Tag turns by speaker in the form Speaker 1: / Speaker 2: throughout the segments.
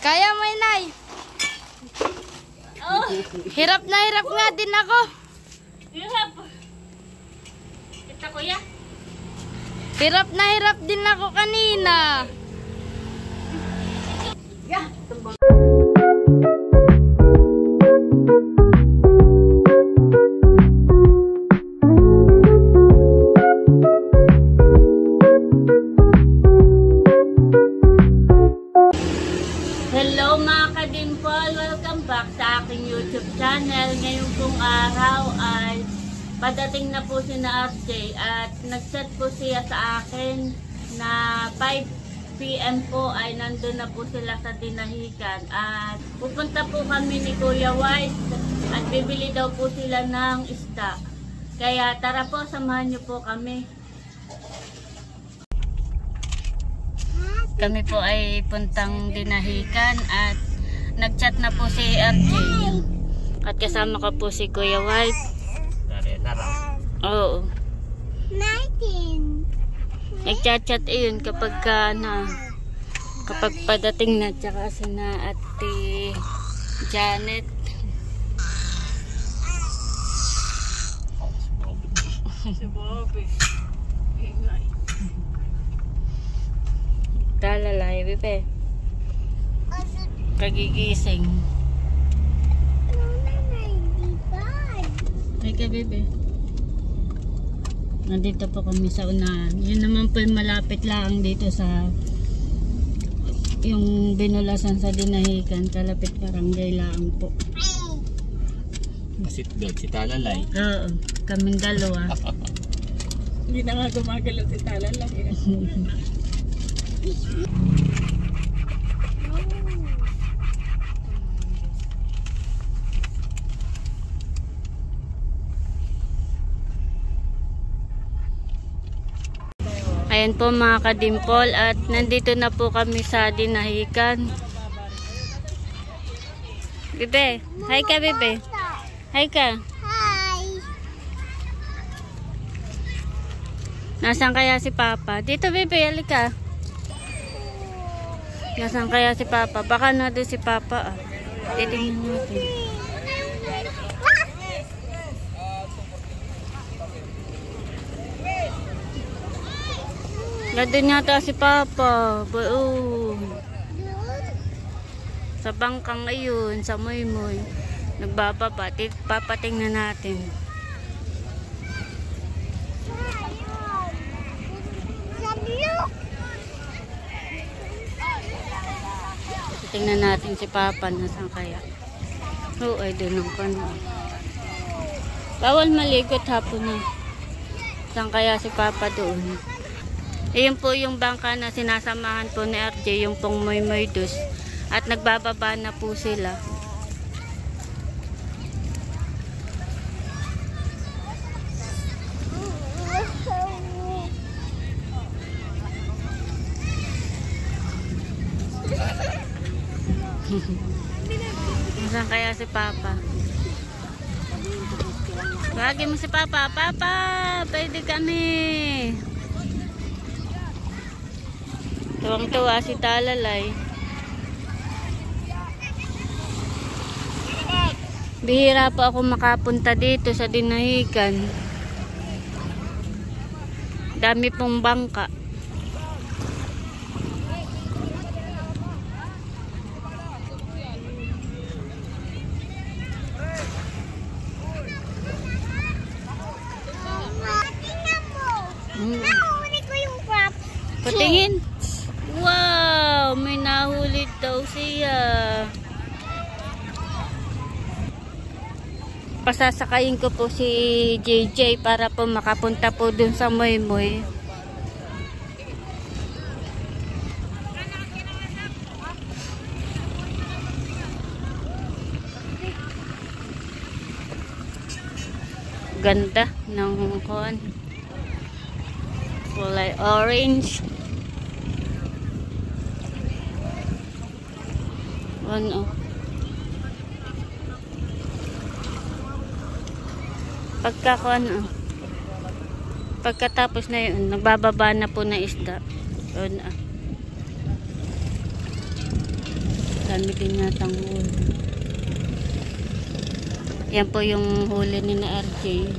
Speaker 1: Kaya mo, Inay.
Speaker 2: Oh,
Speaker 1: Hirap na hirap nga din ako.
Speaker 2: hirap. Kita kuya.
Speaker 1: Hirap na hirap din ako kanina.
Speaker 2: Yeah. Hello mga ka-dimple! Welcome back sa aking YouTube channel. Ngayong pong araw ay padating na po si na RJ at nag-chat po siya sa akin na 5 PM po ay nandun na po sila sa Dinahican at pupunta po kami ni Kuya White at bibili daw po sila ng isda. Kaya tara po, samahan niyo po kami. Kami po ay puntang Dinahican at nag-chat na po si RJ at kasama ka po si Kuya White. Oo. Nag-chat-chat yun kapag kapag padating na, tsaka si na Ate Janet. Si Bobby. Talalay, bebe. Kagigising. Ay ka, bebe. Nandito po kami sa unahan. Yun naman po yung malapit lang dito sa yung binulasan sa Dinahican. Kalapit barangay lang po.
Speaker 3: Masit-dog si Talalay.
Speaker 1: Oo, kaming dalawa.
Speaker 2: Hindi na nga gumagalaw si Talalay.
Speaker 1: Ayan po mga ka-dimple at nandito na po kami sa Dinahican. Bebe, hi ka bebe. Hi ka.
Speaker 4: Hi.
Speaker 1: Nasaan kaya si Papa? Dito bebe, halika. Nasaan kaya si Papa? Baka na doon si Papa. Titingnan natin. Nandun yata si Papa. Sa bangkang ayun, sa moy-moy. Nagbababa. Papatingnan natin. Tingnan natin si Papa. Nasaan kaya? Oo, ay doon ang kano. Bawal maligot hapon na. Saan kaya si Papa doon? Ayun po yung bangka na sinasamahan po ni RJ, yung pong moy-moy dus. At nagbababa na po sila. Saan kaya si Papa? Tawagin mo si Papa. Papa, pwede kami. Tuwang-tuwa si Talalay. Bihira po ako makapunta dito sa Dinahican. Dami pong bangka.
Speaker 4: Nahuli ko yung crab.
Speaker 1: Patingin. Wow, may nahuli daw siya. Pasasakayin ko po si JJ para po makapunta po dun sa moy-moy. Ganda ng kuwan. Kulay orange. Ano? Pagkatapos na yun, nagbababa na po na isda. Yun, Dami din yatang huli. Yan po yung huli ni na RJ.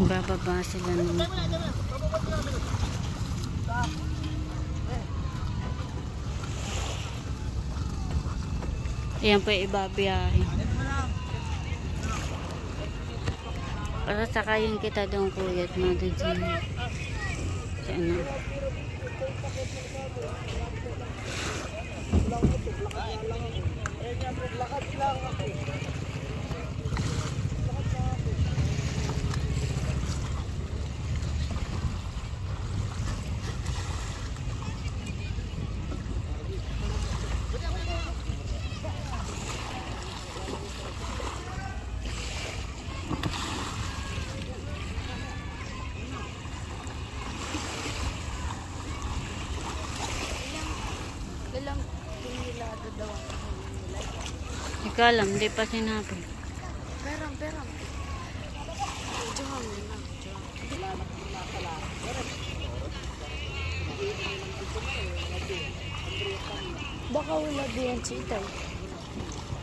Speaker 1: Bababa sila ng ayan po ibabiyahe para sakayin kita doon kuya at madun si ano ikaw alam, hindi pa sinabi.
Speaker 4: Perang. Baka wala diyan si Itay.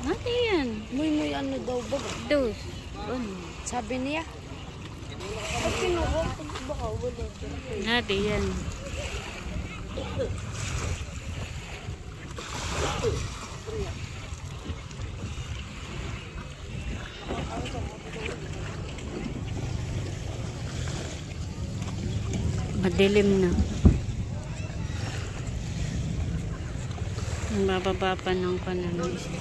Speaker 1: Mati yan.
Speaker 4: Muy ano daw ba?
Speaker 1: Dos.
Speaker 4: Sabi niya. Pag kinuha, baka wala.
Speaker 1: Mati yan. Madilim na. Bababa pa ng kanano isa.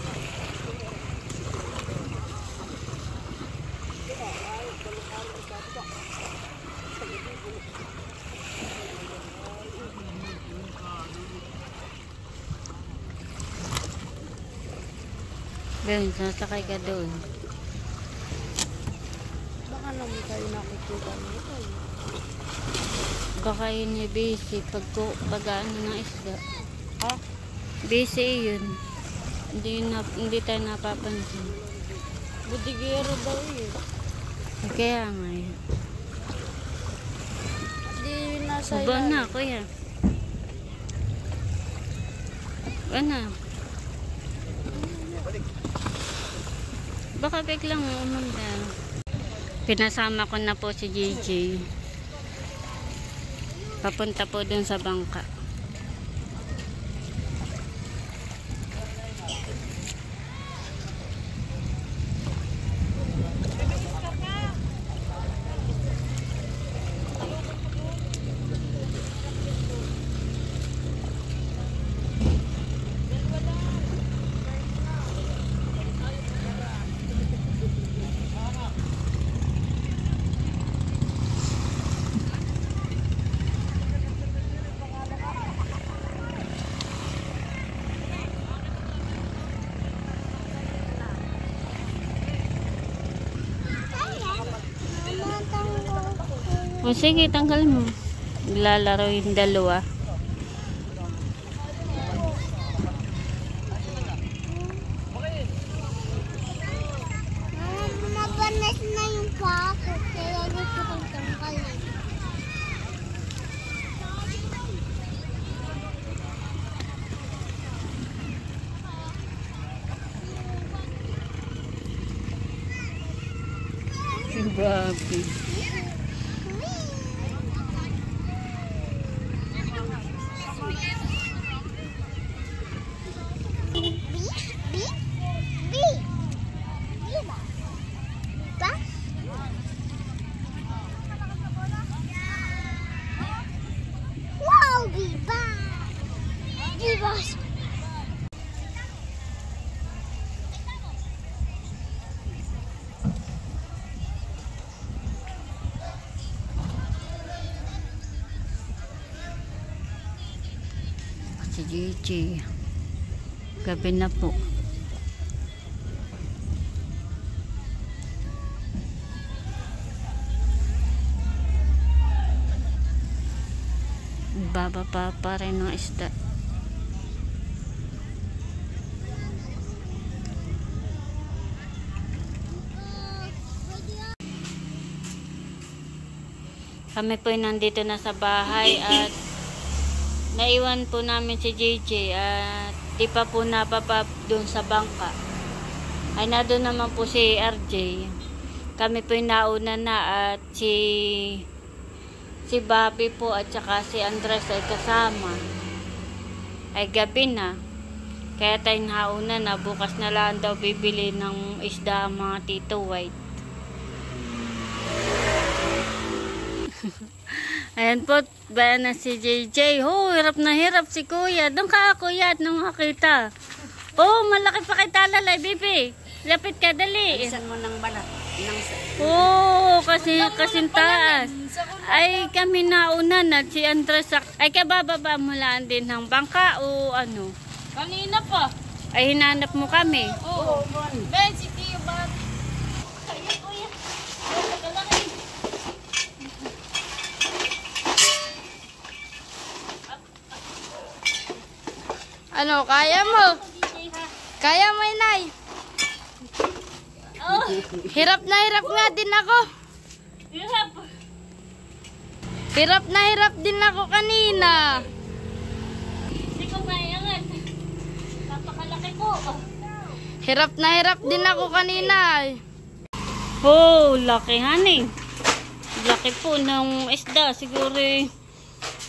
Speaker 1: Doon, sasakay ka doon.
Speaker 4: Baka naman tayo nakikita nito.
Speaker 1: Baka yun yung busy pag ano ng isda.
Speaker 4: Ha?
Speaker 1: Busy yun. Hindi tayo napapansin.
Speaker 4: Budigero daw yun.
Speaker 1: Kaya nga yun.
Speaker 4: Hindi yun nasa
Speaker 1: Ubo na kuya. Ano? Baka biglang umanda. Pinasama ko na po si JJ. Papunta po dun sa bangka. O sige, tanggal mo. Lalaro yung dalawa.
Speaker 4: Mapanas na yung pako. Kaya gusto kong tanggalin.
Speaker 1: Si Bobby. Si JJ. Gabi na po. Nagbababa pa rin ng isda. Kami po nandito na sa bahay at naiwan po namin si JJ at di pa po napapa doon sa bangka. Ay nandun naman po si RJ. Kami po nauna na at si Bobby po at saka si Andres ay kasama. Ay gabi na. Kaya tayo nauna na. Bukas na lang daw bibili ng isda ang mga Tito White. Ayan po, bayan na si JJ. Oh, hirap na hirap si Kuya. Doon ka, Kuya, nung makita. Oh, malaki pa kay talalay, bibi. Lapit ka, dali.
Speaker 3: Isan mo ng balat.
Speaker 1: Oh, kasing taas. Ay, kami nauna na. Si Andres, ay kabababa mo lang din ng bangka o ano?
Speaker 2: Kanina pa.
Speaker 1: Ay, hinanap mo kami.
Speaker 2: Oo. Ben, si Tio ba? Kaya, kuya.
Speaker 3: Ano, kaya mo? Kaya mo, Inay?
Speaker 2: Oh,
Speaker 3: Hirap na hirap nga din ako.
Speaker 2: hirap.
Speaker 3: Hirap na hirap din ako kanina.
Speaker 2: Hindi ko mayangat. Napakalaki po.
Speaker 3: Hirap na hirap din ako kanina.
Speaker 1: Oh, laki haning. Laki po ng isda. Siguro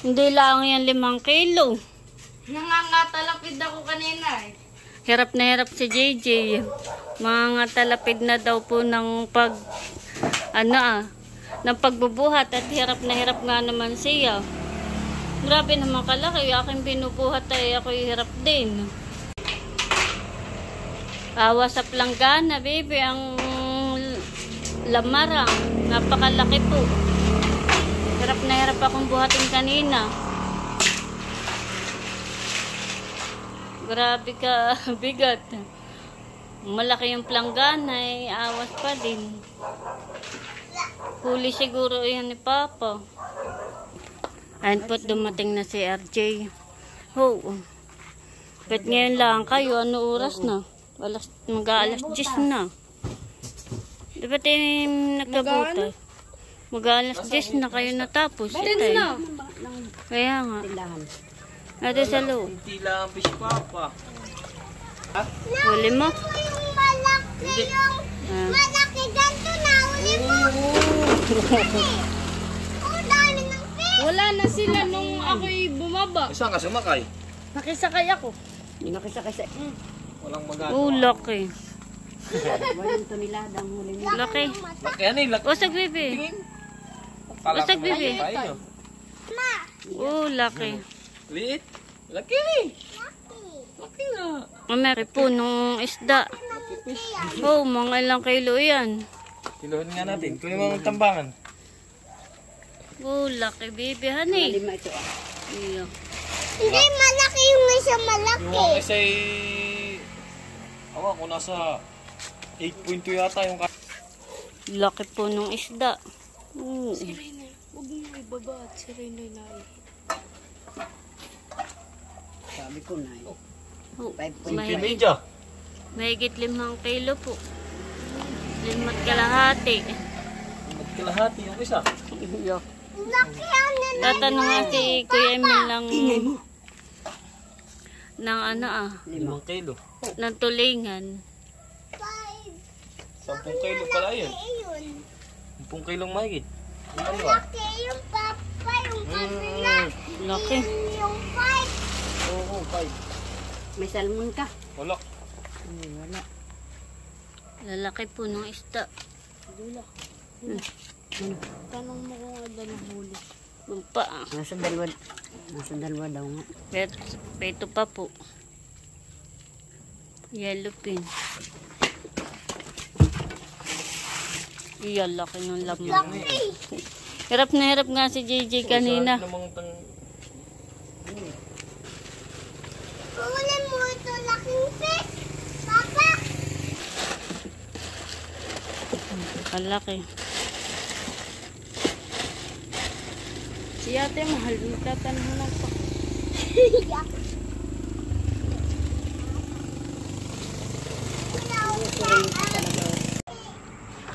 Speaker 1: hindi lang yan 5 kilo.
Speaker 3: Nangangatalapid ako kanina.
Speaker 1: Hirap na hirap si JJ. Mga talapid na daw po ng ng pagbubuhat at hirap na hirap nga naman siya. Grabe naman kalaki. Aking binubuhat ay ako hirap din. Awa sa planggana, baby. Ang lamarang. Napakalaki po. Hirap na hirap akong buhatin kanina. Grabe ka, bigat. Malaki yung planggana, ay awas pa din. Huli siguro yan ni Papa. Ayun po, dumating na si RJ. Oh, bet ngayon lang kayo, ano oras na? Mag-aalas 10 na. Di ba tayo nagkabuta? Mag-aalas 10 na kayo natapos. Kaya nga. Ate sa loob.
Speaker 5: Hindi lang fish papa.
Speaker 1: Huli mo?
Speaker 4: Yung malaki malaki ganito na uli mo. Oh, dami ng fish.
Speaker 3: Wala na sila nung ako'y bumaba.
Speaker 5: Saan ka sumakay?
Speaker 3: Nakisakay ako.
Speaker 5: Walang magagawa.
Speaker 1: Oh, laki. Laki.
Speaker 5: Laki yan eh. Laki.
Speaker 1: Usag, bibi. Usag, bibi.
Speaker 5: Tayo.
Speaker 1: Oh, laki.
Speaker 5: Liit. Laki eh. Laki na.
Speaker 1: Ameri po nung isda. Oh, mga ilang kilo yan.
Speaker 5: Kiluhin nga natin. Kunin mo ang tambangan.
Speaker 1: Oh, laki, bibi, honey. Iyo.
Speaker 4: Hindi malaki yung isa malaki.
Speaker 5: Yung ang isa'y... Awa ko nasa 8.2 yata yung
Speaker 1: Laki po nung isda.
Speaker 3: Huwag mo ibaba at si Renoy na. Sabi ko na eh.
Speaker 1: Oh,
Speaker 5: 20
Speaker 1: mahigit,
Speaker 5: media.
Speaker 1: mahigit 5 kilo po. 5 kalahati.
Speaker 5: Magkalahati yung isa.
Speaker 1: Iyo.
Speaker 4: Laki yan na.
Speaker 1: Tatanong nga si Kuya Emil ng
Speaker 5: 5 kilo.
Speaker 1: ng tulingan.
Speaker 5: 10 kilo pala yun.
Speaker 4: Ayun.
Speaker 5: 10 kilong mahigit. Ano ba?
Speaker 4: Laki yung papa, yung kabila.
Speaker 1: Laki.
Speaker 4: Yung five.
Speaker 5: Oo, 5.
Speaker 3: May salmon ka.
Speaker 5: Wala.
Speaker 3: Wala.
Speaker 1: Lalaki po ng isda.
Speaker 3: Tanong mo kung ano na huli.
Speaker 1: Lumpa.
Speaker 3: Nasa dalawa daw nga.
Speaker 1: Peto pa po. Yellow pin. Iyan, laki ng lamang. Hirap na hirap nga si JJ kanina.
Speaker 4: Kunin mo ito laking fish. Papa.
Speaker 1: Kalaki.
Speaker 3: Si ate mahal, magtatanong lang pa.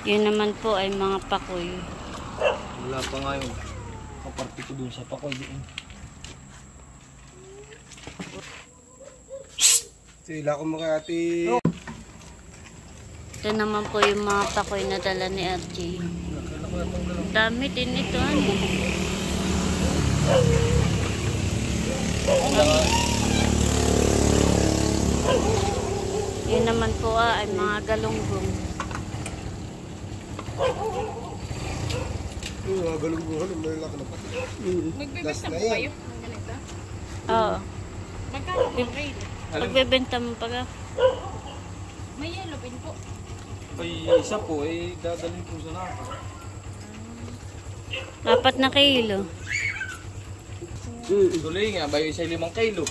Speaker 1: Yun naman po ay mga pakoy.
Speaker 5: Wala pa nga yun. Kaparti ko dun sa pakoy doon.
Speaker 6: Sila ko mga ate.
Speaker 1: Ito naman po yung mga pakoy na dala ni RJ. Dami din ito, ano. Yun naman po ay mga galunggong.
Speaker 6: Yung mga galungguhan, may laki na pati. Last na yan.
Speaker 1: Oo.
Speaker 3: Magkano po kayo?
Speaker 1: Pagbebenta mo pag
Speaker 3: May yellow pin po.
Speaker 5: Ay, isa po, dadalhin po sa naka.
Speaker 1: 4 na kilo.
Speaker 5: Tuloy nga, bayo isa 5 kilo.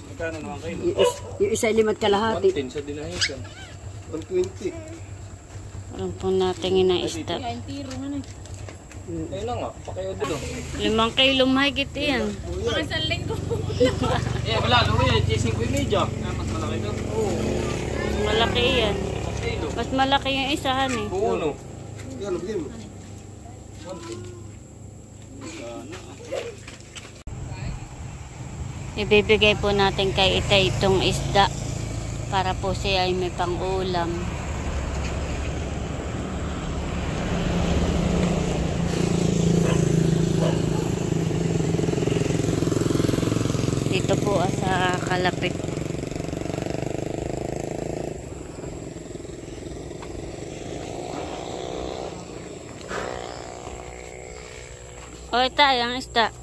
Speaker 5: Magkano naman kilo?
Speaker 7: Yung isa 5 kalahati.
Speaker 5: 110 sa dinahisan.
Speaker 6: 120.
Speaker 1: Alam po natin yun ang isda.
Speaker 3: Yan, tiro na na.
Speaker 5: Ayun na nga, pakayo dito.
Speaker 1: 5 kilo mahigit yan.
Speaker 3: Mga isang linggo.
Speaker 5: Wala, luwi, chasing ko yung media. Mas malaki doon. Oo.
Speaker 1: Mas malaki yan.
Speaker 5: 1 kilo.
Speaker 1: Mas malaki yung isahan eh.
Speaker 5: Oo, no.
Speaker 6: Yan, bigyan mo.
Speaker 5: 110.
Speaker 1: Ibibigay po natin kay Itay itong isda para po siya ay may pang-ulam. Dito po sa kalapit. O Itay, ang isda.